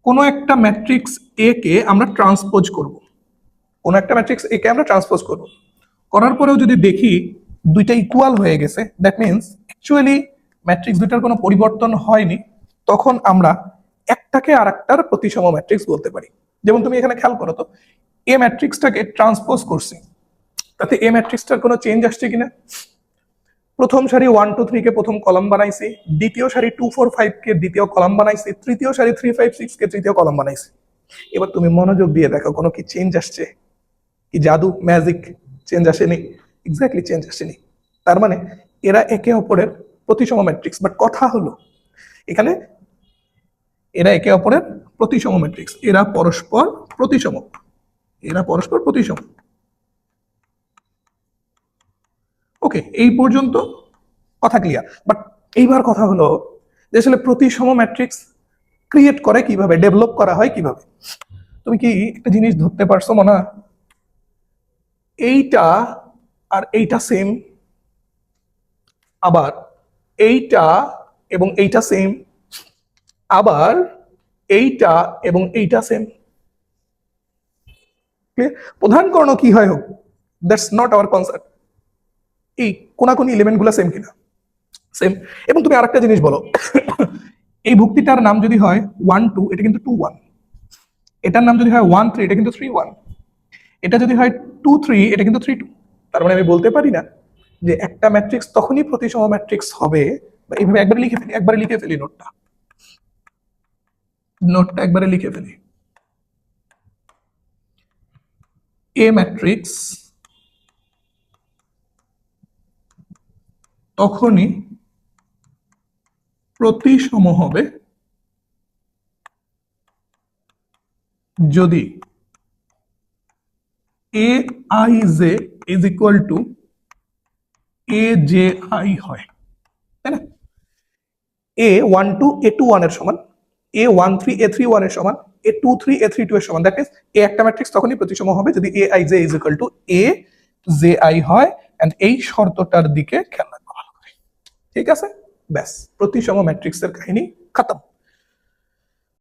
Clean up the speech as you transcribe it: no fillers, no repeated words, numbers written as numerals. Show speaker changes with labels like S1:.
S1: কোনো একটা ম্যাট্রিক্স এ কে আমরা ট্রান্সপোজ করব, কোনো একটা ম্যাট্রিক্স এ কে আমরা ট্রান্সপোজ করব, করার পরেও যদি দেখি দুইটা ইকুয়াল হয়ে গেছে, দ্যাট মিনস অ্যাকচুয়ালি ম্যাট্রিক্স দুইটার কোনো পরিবর্তন হয়নি, তখন আমরা একটাকে আর একটার প্রতিসম ম্যাট্রিক্স বলতে পারি। যেমন তুমি এখানে খেয়াল করো তো, এ ম্যাট্রিক্সটাকে ট্রান্সপোজ করছি, তাতে এ ম্যাট্রিক্সটার কোনো চেঞ্জ আসছে কিনা? প্রথম সারি 1 2 3 কে প্রথম কলাম বানাইছি, দ্বিতীয় সারি 2 4 5 কে দ্বিতীয় কলাম বানাইছি, তৃতীয় সারি 3 5 6 কে তৃতীয় কলাম বানাইছি। এবার তুমি মনোযোগ দিয়ে দেখো কোনো কি চেঞ্জ আসছে? কি জাদু, ম্যাজিক? চেঞ্জ আসেনি, এক্স্যাক্টলি চেঞ্জ আসেনি। তার মানে এরা একে অপরের প্রতিসম ম্যাট্রিক্স। বাট কথা হলো এখানে এরা একে অপরের প্রতিসম ম্যাট্রিক্স, এরা পরস্পর প্রতিসম, এরা পরস্পর প্রতিসম। ওকে, এই পর্যন্ত কথা ক্লিয়ার। বাট এইবার কথা হলো যে আসলে প্রতিসম ম্যাট্রিক্স ক্রিয়েট করে কিভাবে, ডেভেলপ করা হয় কিভাবে? তুমি কি একটা জিনিস ধরতে পারছো মনে? এইটা আর এইটা সেম, আবার এইটা এবং এইটা সেম, আবার এইটা এবং এইটা সেম। প্রধান কারণ কি হয় হোক, দ্যাটস নট আওয়ার কনসেপ্ট। এই কোনাকুনি এলিমেন্ট গুলা সেম কিনা? সেম। এবং তুমি আরেকটা জিনিস বলো, এই ভুক্তিটার নাম যদি হয় 1 2, এটা কিন্তু 2 1। এটার নাম যদি হয় 1 3, এটা কিন্তু 3 1। এটা যদি হয় 2 3, এটা কিন্তু 3 2। তার মানে আমি বলতে পারি না যে একটা ম্যাট্রিক্স তখনই প্রতিসম ম্যাট্রিক্স হবে, বা এইভাবে একবারে লিখে ফেলি নোটটা একবারে লিখে ফেলি। এ ম্যাট্রিক্স তখনই প্রতিসম হবে যদি A I J is equal to A J I হয়, তাই না? এ 1 2 এ 2 1 এর সমান, এ 1 3 এ 3 1 এর সমান, এ 2 3 এ 3 2 এর সমান। দ্যাট মিন্স এ একটা ম্যাট্রিক্স তখনই প্রতিসম হবে যদি A I J is equal to A J I হয়। এন্ড এই শর্তটার দিকে খেয়াল রাখবা ভালো করে, ঠিক আছে? ব্যাস, প্রতিসম ম্যাট্রিক্সের কাহিনী খতম।